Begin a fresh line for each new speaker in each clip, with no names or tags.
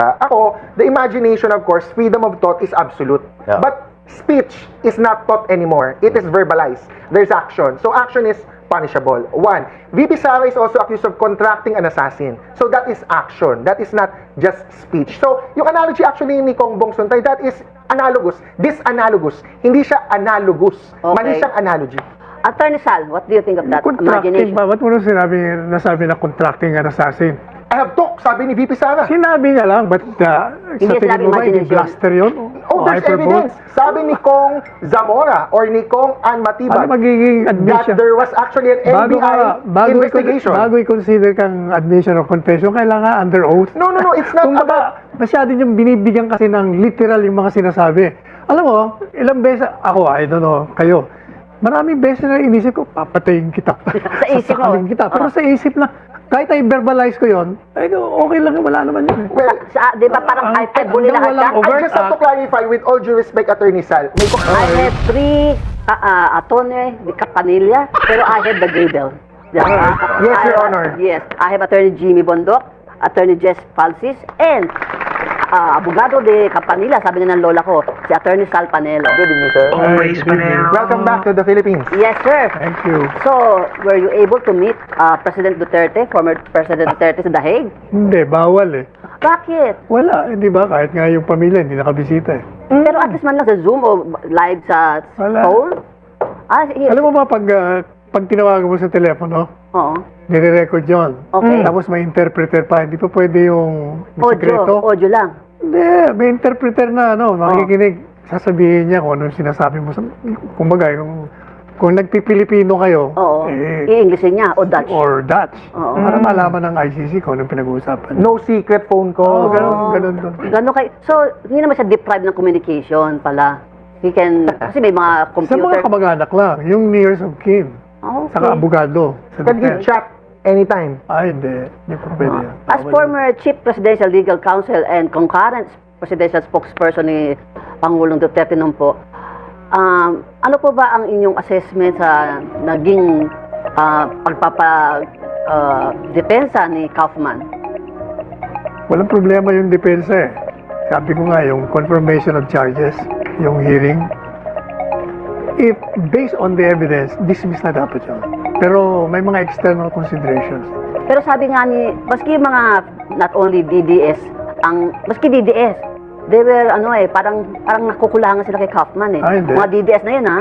Ako, the imagination, of course, freedom of thought is absolute.
Yeah.
But speech is not thought anymore. It is verbalized. There's action. So action is punishable. One, VP Sara is also accused of contracting an assassin. So that is action. That is not just speech. So yung analogy actually ni Kong Bong Suntay, that is analogous. Disanalogous. Hindi siya analogous.
Okay.
Mali siyang analogy.
Attorney Sal, what do you think of that
Contracting
imagination?
ba? Ba't mo nung nasabi na contracting an assassin?
I have talked, sabi ni VP Sara.
Sinabi niya lang, but sa
Hindi
tingin mo ba,
sinabi
hindi blaster yun?
Oh,
O
there's
hyperbole?
evidence. Sabi ni Kong Zamora or ni Kong Ann Matibag
Ano magiging
that
admission?
there was actually an NBI investigation.
Bago i-consider kang admission or confession, kailangan under oath.
No, it's not
Kung
about...
masyado yung binibigyan kasi ng literal yung mga sinasabi. Alam mo, ilang beses, ako, I don't know, kayo, maraming beses na inisip ko, papatayin kita.
Sa isip mo?
Sasakalin kita. Pero sa isip na, kahit i-verbalize ko yun, ay, okay lang, wala naman yun.
Well,
Di ba parang hyperbole lahat
walang
yan?
over-
I just have to clarify with all due respect, Attorney Sal. May
I have three attorney di Capanilla, pero I have the Gable.
Yes, Your Honor.
Yes, I have Attorney Jimmy Bondok, Attorney Jess Falsis, and abogado de Capanilla, sabi nga ng lola ko, si Attorney Sal Panelo.
Good evening, sir.
Always
Welcome back to the Philippines.
Yes, sir.
Thank you.
So, were you able to meet President Duterte, former President Duterte sa The Hague?
Hindi, bawal eh.
Bakit?
Wala, hindi ba? Kahit nga yung pamilya, hindi nakabisita eh.
Pero at least man lang sa Zoom o live sa
Wala.
phone?
Alam mo ba, pag tinawagan mo sa telepono,
Oo.
nire-record yun.
Okay.
Tapos may interpreter pa, hindi pa pwede yung sekreto.
Audio lang.
Hindi, may interpreter na, makikinig. Sasabihin niya kung anong sinasabi mo. Kumbaga, kung nagpipilipino kayo,
Oo. I-Englishin niya o Dutch.
or Dutch,
Oo.
para malaman ng ICC kung anong pinag-uusapan.
No secret phone call.
Ganun doon.
Gano'n kay So, hindi naman siya deprived ng communication pala. He can, kasi may mga
Sa
computer.
mga kamag-anak lang, yung nearest of kin,
Okay.
saka abogado. Sa
Can he
defense.
chat anytime?
Ay, hindi. Hindi pa pwede yan.
As former Chief Presidential Legal Counsel and concurrent presidential spokesperson ni Pangulong Duterte noon po, ano po ba ang inyong assessment sa naging depensa ni Kaufman?
Walang problema yung depensa eh. Sabi ko nga, yung confirmation of charges, yung hearing, if based on the evidence, dismiss na dapat yun. Pero may mga external considerations.
Pero sabi nga ni, maski mga not only DDS, maski DDS, they were parang nakukulangan sila kay Kaufman eh.
Ah, hindi.
Mga DDS na yun ha.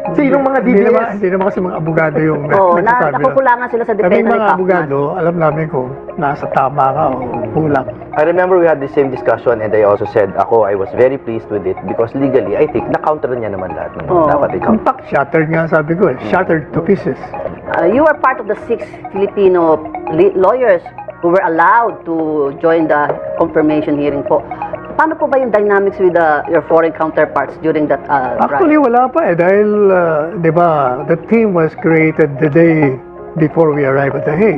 Sinong mga
Hindi
DDS?
naman kasi mga abogado yung
Oo,
nagsasabi nun.
nakukulangan sila sa
Kami
depensa ni
mga
Kaufman.
abogado, alam namin kung nasa tama ka o kulang.
I remember we had the same discussion and I also said, I was very pleased with it because legally, I think, na-counter niya naman lahat.
Oo.
Dapat
In
i-counter.
fact, shattered nga sabi ko eh. Shattered to pieces.
You were part of the 6 Filipino lawyers who were allowed to join the confirmation hearing po. Paano po ba yung dynamics with your foreign counterparts during that
Actually, wala pa eh. Dahil, di ba, the team was created the day before we arrived at The Hague.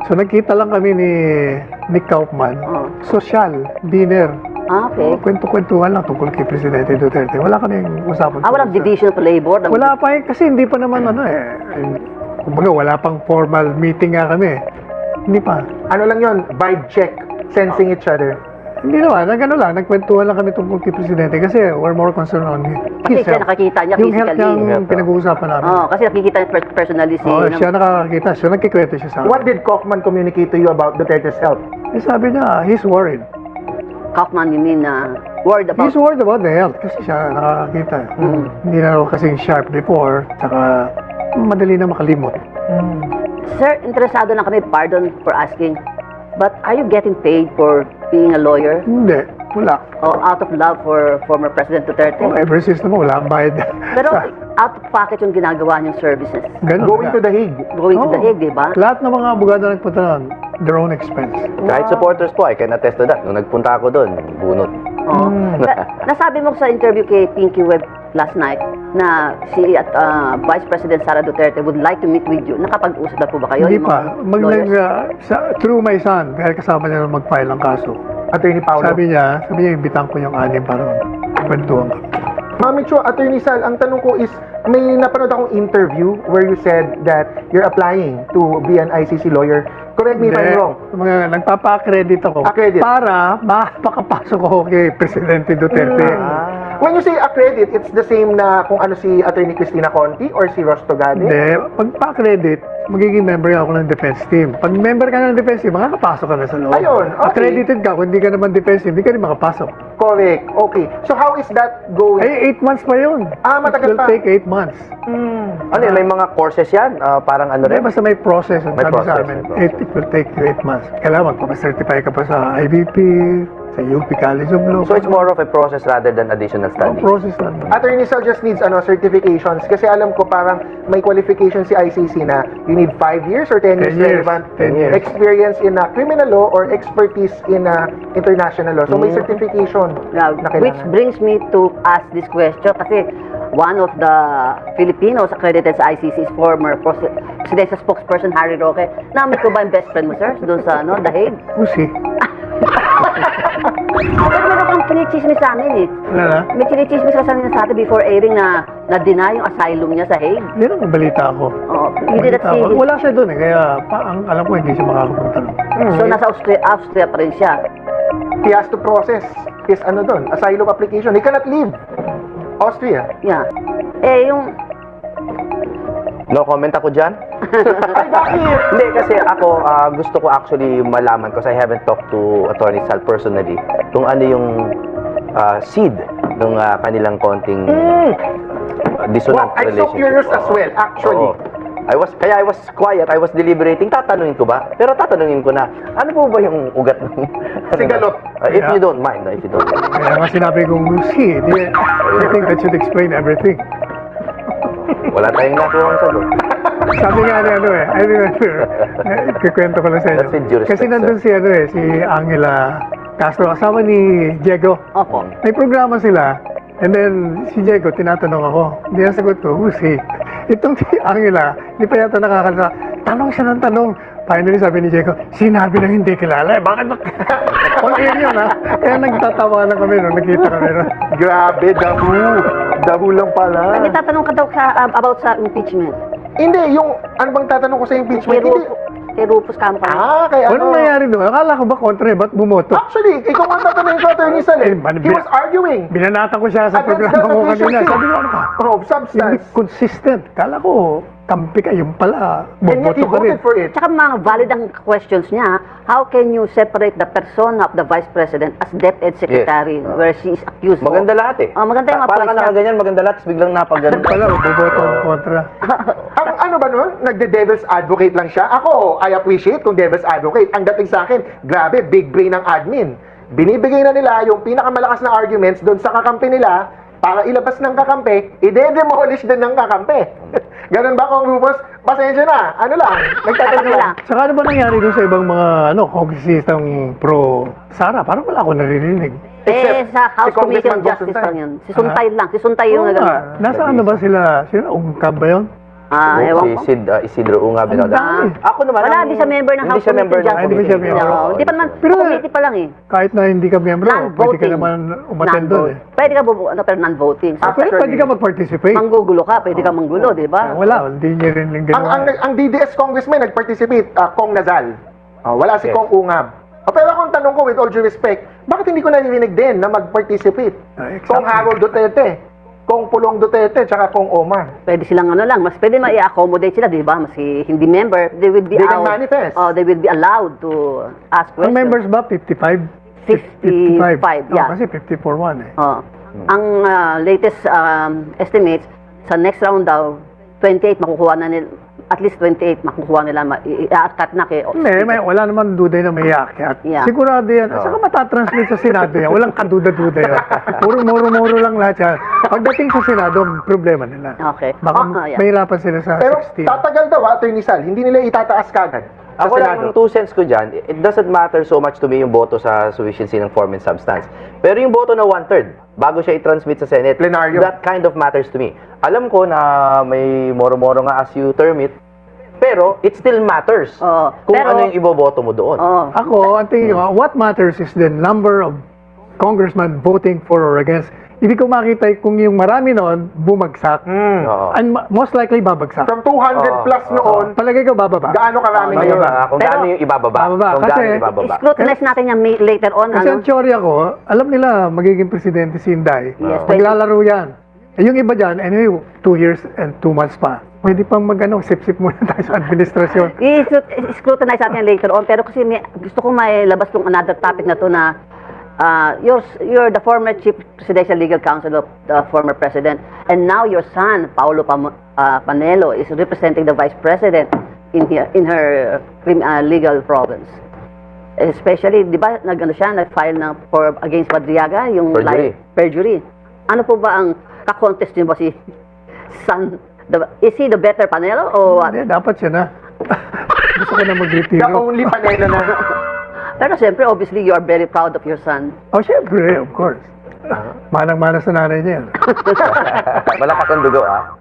So, nagkita lang kami ni Nick Kaufman.
Oh.
Social, dinner.
Okay.
Kwento-kwentuhan lang tungkol kay Presidente Duterte. Wala kaming usapan.
Walang division of labor?
Wala pa eh, kasi hindi pa naman kumbaga wala pang formal meeting nga kami. Hindi pa.
Ano lang yon? Vibe check. Sensing each other.
Hindi naman, nagkwentuhan lang kami tungkol kay Presidente kasi we're more concerned on
Kasi
his
siya
health.
nakakita niya
Yung health
physically.
niyang pinag-uusapan namin.
Kasi nakikita niya personally si...
Siya nakakakita, siya nagkikwento siya sa akin.
What did Kaufman communicate to you about Duterte's health?
Sabi niya, he's worried.
Kaufman, you mean, worried about...
He's worried about the health kasi siya nakakakita. Hindi na raw kasing sharp before, tsaka madali na makalimot.
Sir, interesado lang kami, pardon for asking, but are you getting paid for being a lawyer?
Hindi, wala.
O out of love for former President Duterte?
Ever since naman, wala akong bayad.
Pero out of pocket yung ginagawa niyong services.
Ganun
Going
nga.
to the Hague.
Going to the Hague, di ba?
Lahat ng mga abogado na nagpunta doon, their own expense.
Kahit supporters po, I can attest to that. Nung nagpunta ako doon, bunot.
Oo. Nasabi mo sa interview kay Pinky Web last night na si Vice President Sara Duterte would like to meet with you. Nakapag-usap na po ba kayo?
Hindi
yung
pa.
mga lawyers?
Through my son, dahil kasama niya na mag-file ng kaso.
Attorney Paolo.
Sabi niya, imbitan ko yung anim para kwentuhan ka.
Mami Cho, Attorney Sal, ang tanong ko is, may napanood akong interview where you said that you're applying to be an ICC lawyer. Correct me if I'm
Hindi.
wrong.
Mga nagpapa-accredit ako
Accredit.
para makapasok ako kay Presidente Duterte.
When you say accredit, it's the same na kung ano si Attorney Cristina Conti or si Ross Togade?
Hindi, pag pa-accredit, magiging member ako ng defense team. Pag member ka ng defense team, makakapasok ka na sa loob.
Ayun, okay.
Accredited ka, kung hindi ka naman defense team, hindi ka rin makapasok.
Correct. Okay. So how is that going?
Ay, 8 months pa yun.
Matagal
It will
pa.
take 8 months.
Ano yun, may mga courses yan? Parang ano
Hindi,
rin?
basta may process. Ang
May
sabi sa
process,
amin,
may process.
it will take you 8 months. Kailangan magpapacertify ka pa sa IBP, sa UP College of Law.
So it's more of a process rather than additional
Ang
study.
process lang.
Attorney Sal just needs certifications kasi alam ko parang may qualification si ICC na you need 5 years or 10 years
10 years.
relevant
10 years.
experience in criminal law or expertise in international law. So may certification
Yeah,
na
which
kailangan.
brings me to ask this question kasi one of the Filipinos accredited sa ICC is former presidential spokesperson Harry Roque. Namit ko ba yung best friend mo, sir? Doon sa The Hague?
Pusi.
Pero meron kang chinichismis sa amin eh.
Wala na.
May chinichismis ka sa atin before airing na na-deny yung asylum niya sa Hague.
Yan ang balita ko.
Oh, you did not
Balita
see
ko.
his-
Wala siya doon eh, kaya alam ko hindi siya makakapunta.
So nasa Austria pa rin siya.
He has to process his asylum application. He cannot leave Austria.
Yeah. Eh, yung...
No comment ako dyan?
Ay, bakit?
Hindi, kasi ako, gusto ko actually malaman because I haven't talked to Attorney Sal personally kung ano yung seed ng kanilang konting dissonant
Wow, I'm so
relationship.
curious as
Oo.
well, actually.
Oo. I was quiet, I was deliberating, tatanungin ko ba? Pero tatanungin ko na, ano po ba yung ugat ng...
Sigalot.
If you don't mind, if you don't mind.
Kaya nga sinabi kong si, I think that should explain everything.
Wala tayong nakuha ang sagot.
Sabi nga ni I remember, kikwento ko lang sa inyo.
That's with due respect,
Kasi nandun si si Angela Castro, kasama ni Diego.
Opo.
May programa sila, and then si Diego, tinatanong ako. Hindi ang sagot ko, who's he? Itong si Angela, hindi pa yata nakakalasa. Tanong siya ng tanong. Finally, sabi ni Diego, sinabi na hindi kilala. Bakit ba? On air yun, ha? Kaya nagtatawa na kami nung nakita kami nun.
Grabe, dabu. Dabu lang pala.
May tatanong ka daw about sa impeachment.
Hindi, yung ano bang tatanong ko sa impeachment? Hindi.
Kay Rufus Campana.
Kaya
Anong nangyari doon? Akala ko ba kontra eh? Ba't bumoto?
Actually, ikaw ang tatanungin ko, Attorney Sal.
Eh,
He was arguing.
Binanatan ko siya sa
Against
programa
the
ko kanina.
sufficiency
Sabi ko, ano ka?
of
Hindi
substance.
consistent. Kala ko, kampi ka. Yung pala,
And yet he
bumoto ka rin.
voted for it.
Tsaka mga valid ang questions niya. How can you separate the persona of the Vice President as DepEd Secretary where she is accused of?
Maganda lahat eh.
Maganda yung mga
Parang ka
points niya.
nakaganyan, maganda lahat, tapos biglang napagano.
Pala, bumoto ang kontra.
Ang ano ba nun? Nagde-devil's advocate lang siya. Ako, I appreciate kung devil's advocate. Ang dating sa akin, grabe, big brain ng admin. Binibigay na nila yung pinakamalakas na arguments doon sa kakampi nila para ilabas ng kakampi, ide-demolish din ng kakampi. Ganun ba kung Rufus? Pasensya na. Ano lang? Nagtatanong lang.
Saka ano ba nangyari doon sa ibang mga congressistang pro-Sara? Parang wala ako naririnig.
Eh, sa
si
House Committee
Congressman
on Justice
Constantine.
lang yun. Si Suntay lang. Si Suntay yung
Oo nga. Nasa ano ba sila? Sino? Ungkab ba yun?
ewan ko.
Si Isidro Unga
Ang
Binada.
dami.
Ako naman.
Wala, di siya member ng
Hindi
House
siya member
Committee on
ng
Justice. Hindi siya
committee.
member.
Oo, Hindi pa naman,
Pero-
committee pa lang eh.
Kahit na hindi ka miyembro, pwede ka
Non-voting.
naman umattend doon eh.
Pwede ka pero non-voting. So,
Pero pwede ka mag-participate.
manggugulo ka, pwede ka manggulo, di ba?
Wala, hindi niya rin yung
Ang DDS congressman nag-participate, Kong Nazal. Wala si
Yes.
Kong Ungab. Pero kung tanong ko with all due respect, bakit hindi ko naririnig din na mag-participate?
Exactly.
Kong Harold Duterte, Kong Pulong Duterte, tsaka Kong Omar.
Pwede silang lang, mas pwede ma-i-accommodate sila, di ba? Mas hindi member, they will be
They can
out.
manifest.
Oh, they will be allowed to ask
Ang
questions.
members ba? 55?
55, yeah.
Kasi 54-1 eh.
Oh. Ang latest estimates, sa next round daw, 28 makukuha na nila, at least 28 makukuha nila, i-cut na kay
Hindi, wala naman duday na may iakyat.
Yeah.
Sigurado yan. Saka matatranslate sa Senado yan. Walang kaduda-duda yan. Puro muro-muro lang lahat yan. Pagdating sa Senado, problema nila.
Okay.
Baka
Yeah.
mahirapan sila sa
Pero
16.
tatagal daw, Attorney Sal. Hindi nila itataas kagad sa
Ako lang,
Senado.
2 cents ko dyan, it doesn't matter so much to me yung boto sa sufficiency ng form and substance. Pero yung boto na 1/3, bago siya i-transmit sa Senate,
Plenaryo.
that kind of matters to me. Alam ko na may moro-moro nga as you term it, pero it still matters
Oo.
kung
Pero-
ano yung iboboto mo doon.
Oh.
Ako, ang tingin ko, what matters is the number of congressmen voting for or against Hindi ko makita kung yung marami noon bumagsak.
Oo.
And most likely babagsak.
From 200 plus noon,
Palagay ko bababa.
gaano karami
Oo,
ngayon?
Kung
Pero-
gaano yung ibababa.
Bababa,
Kung gaano
kasi-
yung ibababa.
Scrutinize natin yan later on.
Kasi
Ano?
ang teorya ko, alam nila magiging presidente si Inday.
Yes,
Maglalaro yan. Eh, yung iba dyan, anyway, 2 years and 2 months pa. Pwede pang sip-sip muna tayo sa administrasyon.
I-scrutinize natin yan later on. Pero kasi gusto ko may labas tong another topic na to na you're the former chief presidential legal counsel of the former president, and now your son Paulo Panelo is representing the vice president in her legal province. Especially, di ba, nag-file na for against Madriaga, yung
Perjury.
perjury. Ano po ba ang ka-contest niyo ba si son? Is he the better Panelo o what?
Hindi, dapat siya na. Gusto ko na
The
mag-retiro.
only panela na.
Pero siyempre, obviously, you are very proud of your son.
Oh, syempre, of course. Manang-mana sa nanay niya yan.
Malakas ang dugo, ah.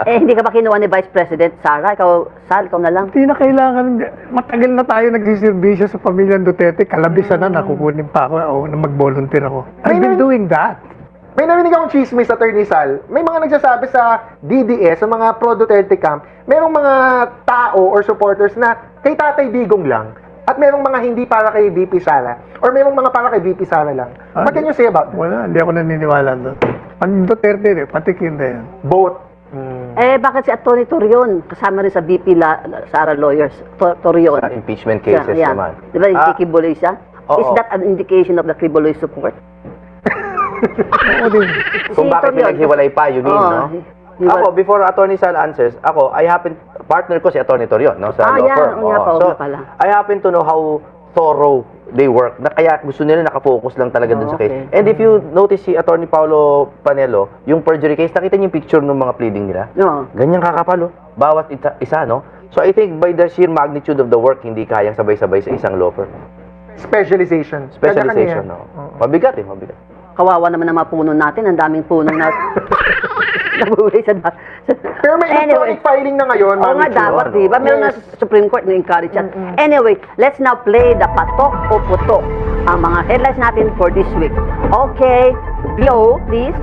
Hindi ka ba kinuha ni Vice President Sara? Ikaw na lang.
Hindi na kailangan, matagal na tayo nagsiservisyo sa pamilyang Duterte, kalabisan na nakukunin pa ako o na mag-volunteer ako. I've been doing that.
May narinig akong chismis, Attorney Sal. May mga nagsasabi sa DDS, sa mga pro-Duterte camp, merong mga tao or supporters na kay Tatay Digong lang. At merong mga hindi para kay VP Sara. Or merong mga para kay VP Sara lang. What can you say about that?
Wala, hindi ako naniniwala doon. Ang Duterte, patikin na yan.
Both.
Bakit si Atty. Torion kasama rin sa VP Sara Lawyers? Torion.
Sa impeachment cases
Yeah.
naman.
Di ba yung kikibuloy siya? Is
oo.
that an indication of the kibuloy support?
Oo din.
Kung
Si
bakit
Torion,
pinaghiwalay pa, you mean,
Oo.
no?
Hiwal-
Ako, before Attorney Sal answers, partner ko si Attorney Torion, no, sa law
yan,
firm.
oo nga
Oo.
pa, oo
So,
nga pala.
I happen to know how thorough they work. Na kaya gusto nila nakafocus lang talaga dun sa case.
Okay.
And if you notice si Attorney Paulo Panelo, yung perjury case, nakita niyo yung picture ng mga pleading nila?
No.
Ganyan kakapal, oh. Bawat isa, no? So I think by the sheer magnitude of the work, hindi kayang sabay-sabay sa isang law firm.
Specialization.
Specialization,
Kanya-kanya.
no? Mabigat, mabigat.
Kawawa naman ang mga puno natin. Ang daming punong na nabuhay sa...
Pero may electronic filing na ngayon,
Oo nga,
Ma'am Chu.
dapat, di ba? Meron
Yes.
na Supreme Court na encourage yan. Anyway, let's now play the patok o putok. Ang mga headlines natin for this week. Okay, Bio, please.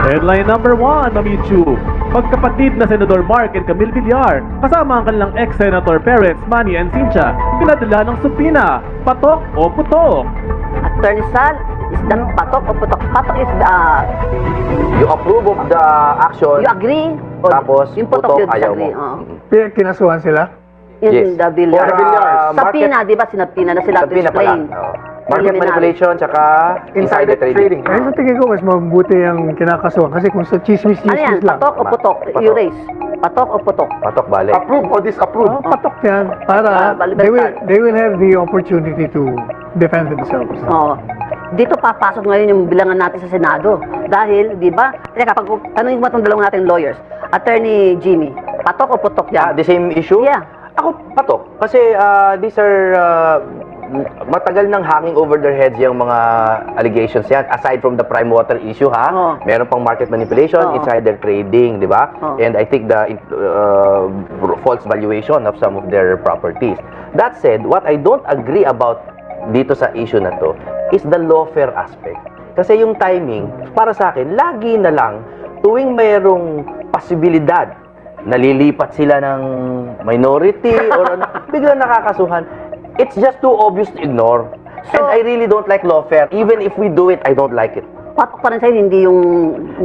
Headline number 1, Ma'am YouTube. Magkapatid na Senador Mark and Camille Villar, kasama ang kanilang ex-senator parents Manny and Cynthia, pinadala ng supina. Patok o putok?
Attorney Sal, is that patok o putok? Patok is,
You approve of the action,
you agree? O
tapos
yung
putok,
you
ayaw
disagree?
mo.
Oo.
Kinasuhan sila.
Yung
Yes.
the Villar.
For,
Sa
market-
PINA, di ba? Sinapina na sila to
Sabihin na pala.
explain.
Oo. Market
Preliminary.
manipulation, tsaka insider trading.
Eh, sa tingin ko, mas mabuti ang kinakasuhan. Kasi kung sa
Ano yan?
chismis-chismis lang.
Patok o putok?
Patok.
You raise. Patok o putok?
Patok, balik.
Approve o disapprove.
Patok yan. Para
baliktad.
they will have the opportunity to defend themselves.
Oo. Dito papasok ngayon yung bilangan natin sa Senado. Dahil, di ba? Teka, tanongin mo itong dalawang nating lawyers. Attorney Jimmy, patok o putok yan?
The same issue?
Yeah.
Ako, patok. Kasi these are matagal nang hanging over their heads yung mga allegations yan. Aside from the prime water issue, ha?
Oo.
Meron pang market manipulation,
Oo.
insider trading, di ba?
Oo.
And I think the false valuation of some of their properties. That said, what I don't agree about dito sa issue na to is the lawfare aspect. Kasi yung timing, para sa akin, lagi na lang tuwing mayroong posibilidad nalilipat sila ng minority or ano, biglang nakakasuhan. It's just too obvious to ignore. And I really don't like lawfare. Even if we do it, I don't like it.
Patok pa rin sa'yo, hindi yung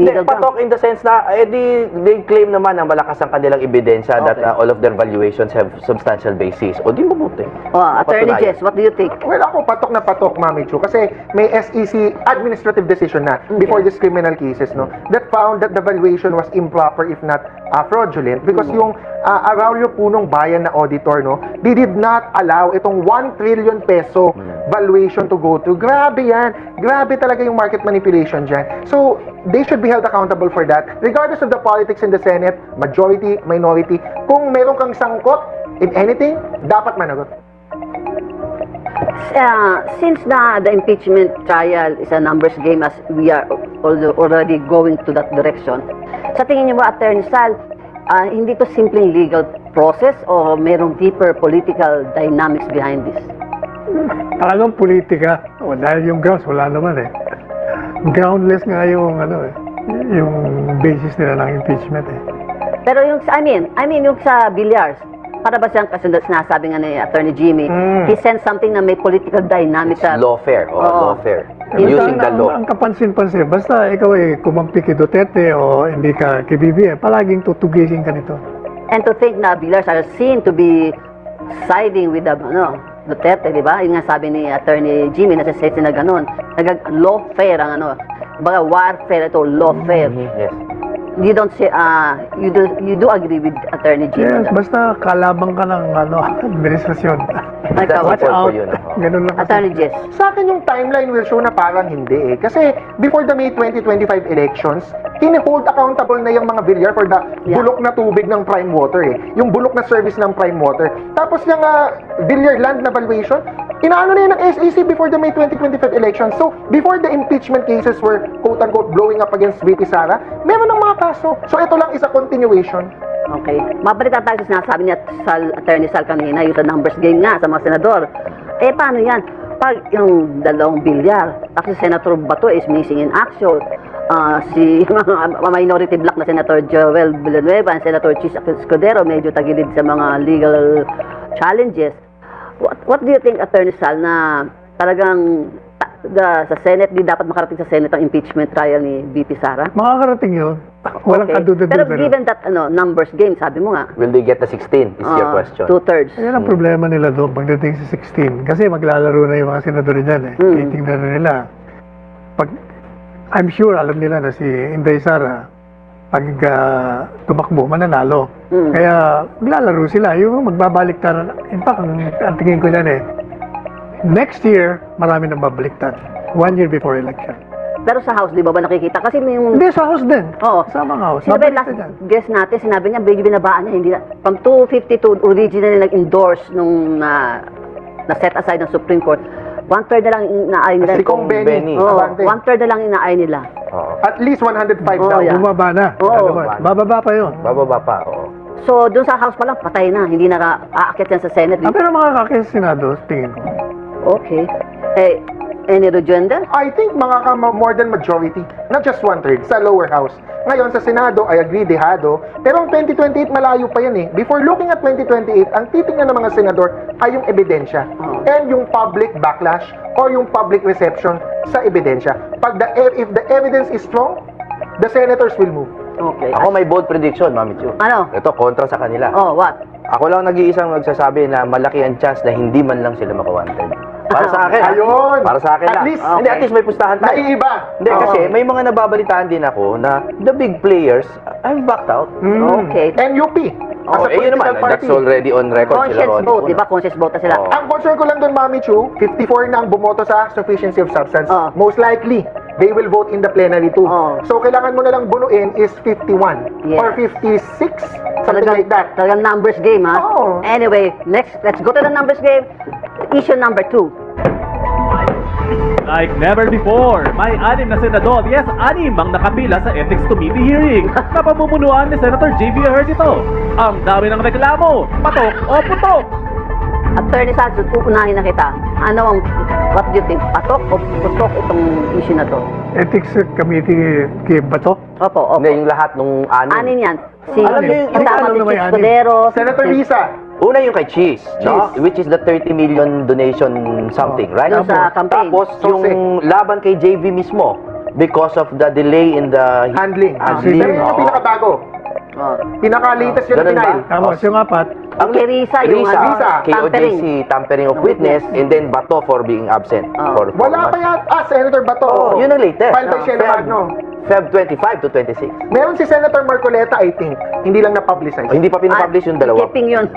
legal ground.
Patok in the sense na, they claim naman na malakas ang kanilang ebidensya that
Okay.
all of their valuations have substantial basis. O di mabuti.
Attorney
Patunayan.
Jess, what do you think?
Well, ako patok na patok, Mami Chu, kasi may SEC administrative decision na before these criminal cases, no, that found that the valuation was improper if not fraudulent because yung Araulio Punong Bayan na auditor, no, they did not allow itong 1 trillion peso valuation to go through. Grabe yan. Grabe talaga yung market manipulation dyan. So, they should be held accountable for that. Regardless of the politics in the Senate, majority, minority, kung meron kang sangkot in anything, dapat managot.
Since the impeachment trial is a numbers game as we are already going to that direction, sa tingin niyo ba, Attorney Sal, hindi to simpleng legal process o merong deeper political dynamics behind this?
Talagang politika. O, dahil yung grounds, wala naman eh. groundless nga yung ano yung basis nila ng impeachment eh.
Pero yung, I mean, yung sa Villar, para ba siyang kasunod sinasabi nga ni Attorney Jimmy, he sent something na may political dynamic sa...
Lawfare.
Oo.
Lawfare.
Basta
Using the law.
Ang kapansin-pansin, basta ikaw ay kumampi kay Duterte o hindi ka kay BBM, palaging tutugisin ka nito.
And to think na Villars are seen to be siding with the, Duterte, di ba? Yung nga sabi ni Attorney Jimmy, nasa state na gano'n. Lawfare ang baga warfare ito, lawfare.
Yes.
You don't say, you do agree with Attorney Jimmy.
Yes, basta kalabang ka ng administrasyon.
Ikaw,
That's
Watch
all for
out.
you na.
Ganun lang kasi.
Attorney Jess.
Sa akin yung timeline will show na parang hindi eh. Kasi before the May 2025 elections, hini-hold accountable na yung mga Villar for the
Yeah.
bulok na tubig ng prime water eh. Yung bulok na service ng prime water. Tapos yung Villar land na valuation, inaano na yun ng SEC before the May 2025 elections. So, before the impeachment cases were quote-unquote blowing up against VP Sara, meron ng mga kaso. So, ito lang is a continuation.
Okay. Mabalikan tayo sa sinasabi niya sa Attorney Sal kanina, yung sa numbers game nga sa mga senador. Eh, paano yan? Pag yung dalawang bilyar, kasi Senator Bato is missing in action, si minority bloc na Senator Joel Villanueva and Senator Chis Escudero medyo tagilid sa mga legal challenges. What do you think, Attorney Sal, na talagang sa Senate, di dapat makarating sa Senate ang impeachment trial ni VP Sara?
Makakarating yun. Walang
Okay.
kaduda-duda.
Pero given that numbers game, sabi mo nga,
Will they get the 16 is your question.
2/3.
Ayan ang problema nila doon pagdating sa 16. Kasi maglalaro na yung mga senador dyan eh. Titingnan na nila. I'm sure alam nila na si Inday Sara pag tumakbo, mananalo. Kaya maglalaro sila. Yung magbabalik na. In fact, ang tingin ko dyan eh, next year, marami nang babaliktad. 1 year before election.
Pero sa House, di ba nakikita? Kasi may yung...
Hindi, sa house din.
Oo.
Sa mga house.
Sinabi last
Babaliktad yan.
guest natin, sinabi niya, medyo binabaan niya, hindi na, from 252 originally nag-endorse nung na-set aside ng Supreme Court, 1/3 na lang inaay nila.
Si Kong Benny.
Benny.
Oo,
Abante.
1/3 na lang inaay nila.
Oo.
At least 105
Oh,
daw.
yeah.
Bumaba na.
Oo.
Ano ba? Bababa pa yun.
Bababa pa. Oo.
So, doon sa House pa lang, patay na. Hindi na aakyat yan sa Senate.
Pero makakakis sa Senado, tingin ko.
Okay. Eh, any rejoinder?
I think more than majority, not just 1/3, sa lower house. Ngayon, sa Senado, I agree, dehado. Pero ang 2028, malayo pa yan eh. Before looking at 2028, ang titingnan ng mga senador ay yung ebidensya. And yung public backlash or yung public reception sa ebidensya. If the evidence is strong, the senators will move.
Okay.
Ako may bold prediction, Mami Chu.
Ano?
Ito, kontra sa kanila.
Oh, what?
Ako lang nag-iisang magsasabi na malaki ang chance na hindi man lang sila makawanted. Para sa akin.
Ayun.
Para sa akin
At
lang.
least,
Hindi, at least may pustahan tayo.
Naiiba.
Hindi,
Oo.
kasi may mga nababalitaan din ako na the big players have backed out.
Okay.
And UP. As a
Yun naman,
political
that's
party.
already on record.
Conscious
sila ron.
vote, di ba? Conscious vote na sila.
Oo.
Ang concern ko lang doon, Mami Chu, 54 na ang bumoto sa sufficiency of substance.
Oh.
Most likely, they will vote in the plenary too.
Oh.
So, kailangan mo na lang bunuin is 51
Yes.
or 56, something like that.
Talagang numbers game, ha?
Oo.
Anyway, next, let's go to the numbers game. Issue number 2.
Like never before, may 6 na senador, yes, 6 ang nakapila sa Ethics Committee hearing na pamumunuan ni Senator J.B. Ejercito. Ang dami ng reklamo, patok o putok.
Attorney Santos, uunahin na kita. What do you think? Patok o putok itong issue na to?
Ethics Committee kay Bato.
Opo, opo.
Hindi, yung lahat nung
Anin yan. Si,
Alam niyo yung-
kasama
ano
si
naman
Chief
yung
Escudero.
Senator
si-
Risa,
Una yung kay Cheese, no? Which is the 30 million donation something, right?
Doon sa campaign.
Tapos yung laban kay JV mismo because of the delay in the
handling.
handling.
Pero yun yung
Oo.
pinakabago.
Oh.
Pinaka-latest yun na
Ganun ba?
final.
Tapos yung apat,
Ang
Kay Risa, yung
Risa,
Risa,
KOJC, tampering of witness, and then Bato for being absent.
Oh.
For
Wala pa
months.
yan. Senator Bato.
Oh, yun ang latest.
Filed by Shena Magno.
Feb 25 to 26.
Meron si Senator Marcoleta, I think. Hindi lang na-publicize.
Oh, hindi pa pinapublish yung dalawa.
Keeping yun.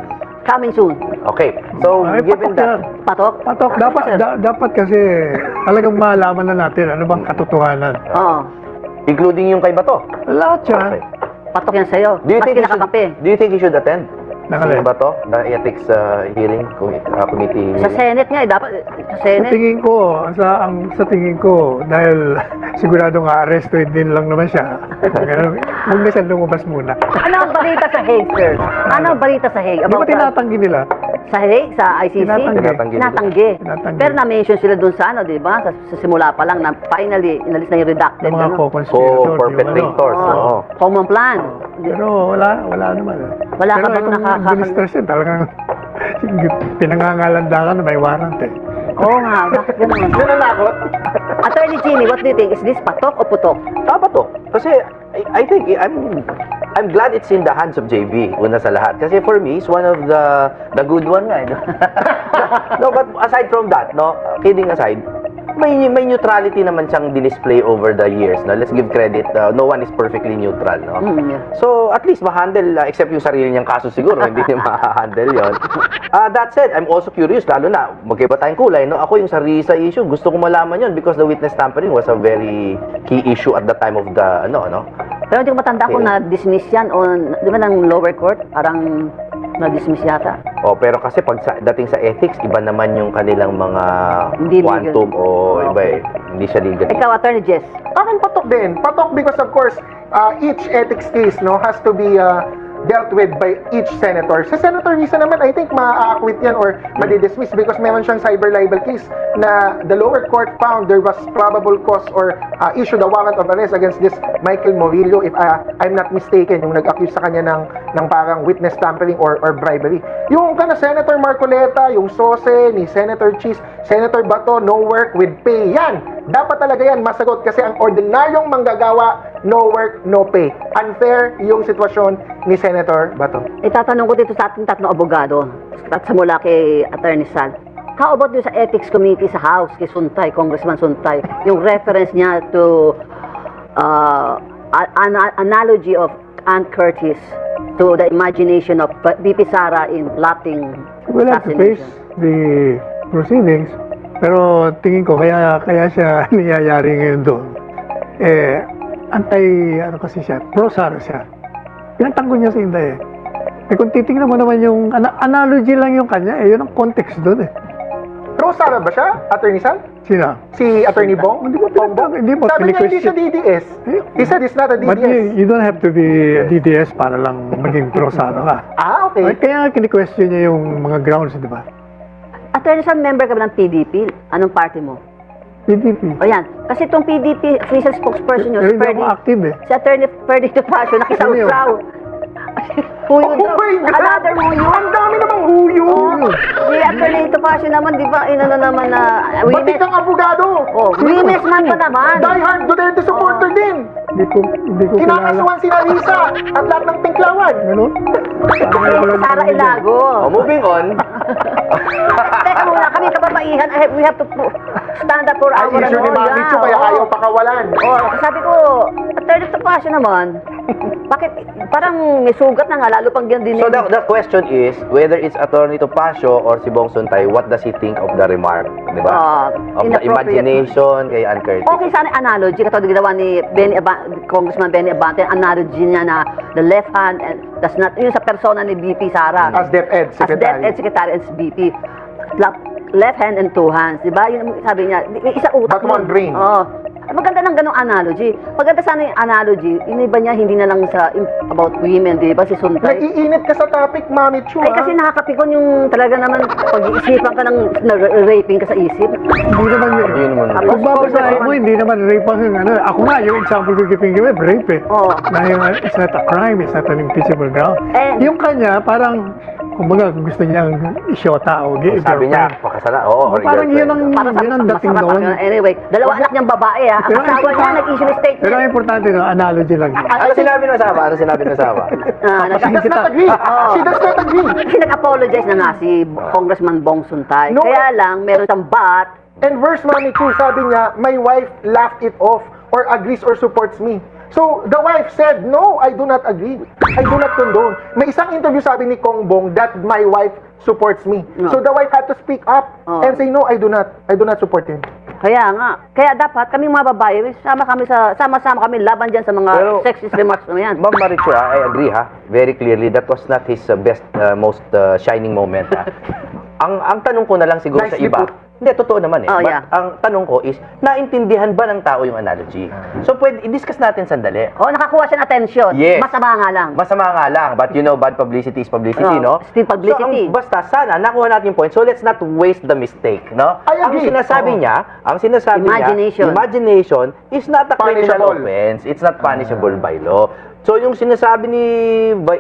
Coming soon.
Okay. So,
ay,
given
patok yan.
that,
Patok?
Patok, dapat,
Sir.
dapat kasi talagang malaman na natin ano bang katotohanan.
Oo.
including yung kay Bato.
Lahat yan.
Okay.
Patok yan sa'yo.
Do you
Maski
think he should,
nakakape.
do you think he should attend?
Nakala.
Si Bato, the ethics hearing committee
Sa
hearing?
Senate nga, dapat sa
Sa
Senate.
tingin ko, sa tingin ko, dahil sigurado nga arrested din lang naman siya. Huwag na siya lumabas muna.
Ano ang balita sa Hague, sir? Ano ang balita sa Hague?
Di ba
About
tinatanggi nila?
sa ICC.
Tinatanggi.
Tinatanggi.
Tinatanggi.
Pero na-mention sila dun sa ano, di ba? Sa simula pa lang na finally, inalis na yung redacted.
Ng mga
ano.
co-conspirators.
Co-perpetrators.
Oo.
Oo.
Common plan.
Pero wala naman.
Wala ka
Pero
bang
itong
nakaka-
administration, talagang pinangangalandakan na may warrant eh.
Oo nga, bakit ganun?
Nananakot?
Attorney Jimmy, what do you think? Is this patok o putok?
Tama to. Kasi I think I'm glad it's in the hands of JB una sa lahat. Kasi for me, it's one of the good one nga. No? No, but aside from that, no, kidding aside, may neutrality naman siyang display over the years. No? Let's give credit. No one is perfectly neutral. No?
Yeah.
So, at least ma-handle, except yung sarili niyang kaso siguro, hindi niya ma-handle yun. That said, I'm also curious, lalo na, magkaiba tayong kulay, no? Ako yung sa RISA issue, gusto ko malaman yun because the witness tampering was a very key issue at the time of the,
Pero hindi ko matanda kung na-dismiss yan o, di ba ng lower court? Parang na-dismiss yata.
pero kasi pag dating sa ethics, iba naman yung kanilang mga
Hindi legal.
quantum o iba eh. Hindi siya legal.
Ikaw, Attorney Jess.
Akin patok din. Patok because of course, each ethics case no has to be dealt with by each senator. Sa Senator Risa naman, I think ma-acquit yan or madi-dismiss because meron siyang cyber libel case na the lower court found there was probable cause or issued a warrant of arrest against this Michael Morillo, if I'm not mistaken, yung nag-accuse sa kanya ng parang witness tampering or bribery. Yung kana Senator Marcoleta, yung SOSE ni Senator Cheese, Senator Bato, no work with pay. Yan! Dapat talaga yan masagot kasi ang ordinaryong manggagawa, no work, no pay. Unfair yung sitwasyon ni Senator Bato.
Itatanong ko dito sa ating tatlong abogado at sa mula kay Attorney Sal. How about yung sa Ethics Committee sa House kay Suntay, Congressman Suntay, yung reference niya to analogy of Ann Curtis to the imagination of BP Sara in plotting
We'll have to face
assassination.
the proceedings. Pero tingin ko, kaya siya niyayari ngayon doon. Ano kasi siya, pro-Sara siya. Pinagtanggol niya sa Inday eh. Kung titingnan mo naman yung, analogy lang yung kanya yun ang context doon eh.
Pro Sara ba siya, Attorney San?
Sina?
Si Attorney Bong?
Hindi mo pinagtanggol, hindi mo
Sabi niya hindi siya DDS. He said it's not a
But
DDS.
you don't have to be a DDS para lang maging pro-Sara ka.
Okay.
Kaya kini-question niya yung mga grounds, di ba?
Attorney Sal, member ka ba ng PDP? Anong party mo?
PDP.
O yan. Kasi itong PDP official spokesperson nyo,
Pero
si
hindi ako active eh.
Si Attorney Ferdy Topacio, nakisaw-saw. Huyo
Oh
daw.
my God!
Another huyo.
Ang dami namang huyo!
Oh, si Attorney Topacio naman, di ba, inano naman na
Batik kang abogado!
Oh, women's man pa naman.
Die hard Duterte supporter din!
Hindi ko kilala.
Kinakasuhan si Narisa at lahat ng tinklawan.
Ganun?
Sara Ilago.
Moving on.
Teka muna, kami kababaihan, we have to stand up for
Ay,
our
issue ni Mami Chu, kaya ayaw pakawalan.
Oh, sabi ko, Attorney Topacio naman, bakit parang may sugat na nga, lalo pang ganyan din.
So the question is whether it's Attorney Topacio or si Bong Suntay, what does he think of the remark, di ba? Of the
inappropriate.
imagination kay Ann Curtis.
Okay sana analogy, katulad ginawa ni Congressman Benny Abante, analogy niya na the left hand and does not, yun sa persona ni BP Sara.
As DepEd
As DepEd Secretary and BP. Left hand and two hands, di ba? Yun sabi niya, may isa utak
But one brain.
Oo. Maganda ng ganong analogy. Maganda sana yung analogy, iniba niya hindi na lang sa about women, di ba? Si Suntay.
Nag-iinit ka sa topic, Mami Chu,
Ay, kasi nakakapikon yung talaga naman pag-iisipan ka ng raping ka sa isip.
Hindi naman yun.
Hindi naman.
Tapos,
Kung babasahin mo, hindi naman rape ang ano. Ako nga, yung example ko kiping rape eh.
Oo.
Dahil it's not a crime, it's not an impeachable ground.
And-
Yung kanya, parang, kumbaga, gusto niyang isyota o
Sabi niya, pakasala. Oo, or
Parang yun ang,
Para sa
yun ang dating
masarap
doon.
ang- Anyway, dalawa anak niyang babae ha. Ang
Pero ang
asawa niya
importante-
nag-issue ng statement.
Pero ang importante, no, analogy lang yun.
Ano sinabi ng asawa? Ano sinabi ng asawa?
She does not agree. She does not agree.
Kasi nag-apologize na nga si Congressman Bong Suntay.
No.
Kaya lang, meron siyang but.
And verse Mami Chu, sabi niya, my wife laughed it off or agrees or supports me. So, the wife said, no, I do not agree. I do not condone. May isang interview sabi ni Kong Bong that my wife supports me.
No.
So, the wife had to speak up
Oh.
and say, no, I do not support him.
Kaya nga. Kaya dapat kami mga babae, sama-sama kami laban dyan sa mga
Pero-
sexist remarks na yan.
Ma'am Marichu, I agree ha. Very clearly, that was not his best, most shining moment ha. Ang tanong ko na lang siguro sa
Nicely
iba,
put.
Hindi, totoo naman eh.
Oh,
But
yeah.
ang tanong ko is, naintindihan ba ng tao yung analogy? So, pwede, i-discuss natin sandali.
O, nakakuha siya ng attention.
Yes.
Masama nga lang.
Masama nga lang, but you know, bad publicity is publicity,
Oh,
no?
still publicity.
So, basta, sana, nakuha natin yung point. So, let's not waste the mistake, no?
I agree.
Ang sinasabi
Oo.
niya, imagination is not a criminal
Punishable.
offense. It's not punishable by law. So, yung sinasabi ni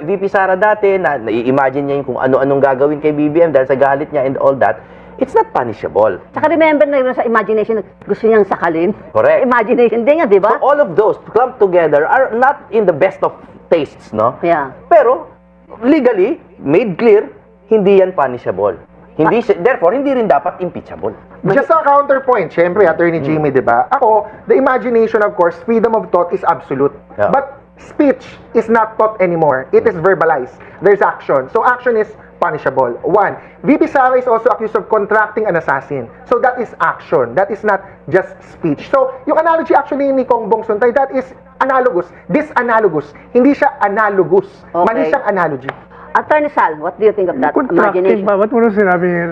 VP Sara dati, na nai-imagine niya yung kung ano-anong gagawin kay BBM dahil sa galit niya and all that, it's not punishable.
Saka remember na yun sa imagination, gusto niyang sakalin.
Correct.
Imagination, hindi nga, di ba?
So, all of those clumped together are not in the best of tastes, no?
Yeah.
Pero, legally, made clear, hindi yan punishable. Hindi, therefore, hindi rin dapat impeachable.
Just a counterpoint, syempre, Attorney Jimmy, di ba? Ako, the imagination, of course, freedom of thought is absolute.
Yeah.
But speech is not thought anymore. It is verbalized. There's action. So action is punishable. One, VP Sara is also accused of contracting an assassin. So that is action. That is not just speech. So yung analogy actually ni Kong Bong Suntay, that is analogous. Disanalogous. Hindi siya analogous. Mali
Okay.
siyang analogy.
Attorney Sal, what do you think of that
Contracting
imagination?
ba? Ba't mo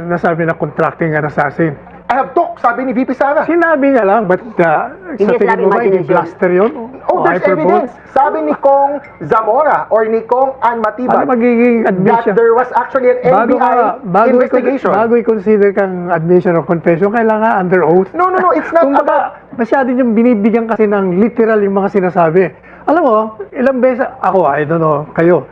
nasabi na contracting an assassin?
I have talk, sabi ni VP Sara.
Sinabi niya lang, but sa
Hindi
tingin
sinabi
mo ba, hindi
imagination.
blaster yun?
Oh, there's
Hyperbole?
evidence. Sabi ni Kong Zamora or ni Kong Ann Matibag
Ano magiging
that
admission?
there was actually an NBI investigation.
Bago i-consider kang admission or confession, kailangan under oath.
No, it's not
Kung
about...
baga, masyado yung binibigyan kasi ng literal yung mga sinasabi. Alam mo, ilang beses, ako, I don't know, kayo,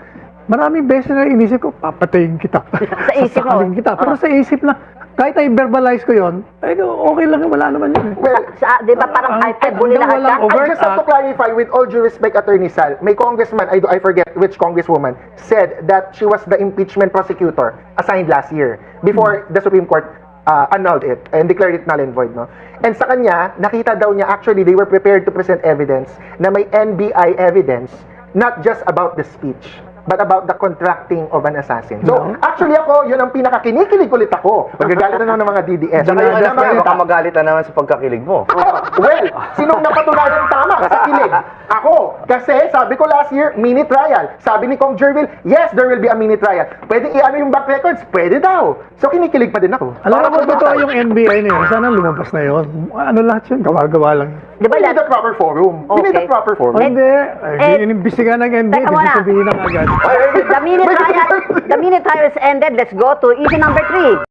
maraming beses na inisip ko, papatayin kita.
Sa isip mo?
Sasakalin kita. Pero sa isip na, kahit ay verbalize ko yon, ay okay lang, wala naman yun.
Well,
Di ba parang hyperbole
hanggang
lahat
walang
yan?
over-
I just have to clarify with all due respect, Attorney Sal, may congressman, I forget which congresswoman, said that she was the impeachment prosecutor assigned last year before the Supreme Court annulled it and declared it null and void, no? And sa kanya, nakita daw niya, actually, they were prepared to present evidence na may NBI evidence, not just about the speech, but about the contracting of an assassin. So, actually ako, yun ang pinakakinikilig ulit ako. Magagalit na naman ng mga DDS.
Saka yung anak
Naman,
niya, baka magalit na naman sa pagkakilig mo.
Well, sinong napatunayan tama sa kilig? Ako. Kasi sabi ko last year, mini trial. Sabi ni Kong Jervil, yes, there will be a mini trial. Pwede i-ano yung back records? Pwede daw. So kinikilig pa din ako.
Alam mo, totoo yung NBI na yun. Sana lumabas na yun. Ano lahat yun? Gawa-gawa lang.
Di ba
We need
yan?
the proper forum. We need the
Okay.
proper forum.
Hindi. Inimbestiga ng NBI.
Teka
Di
muna.
sasabihin ng agad.
The minute trial is ended, let's go to issue number 3.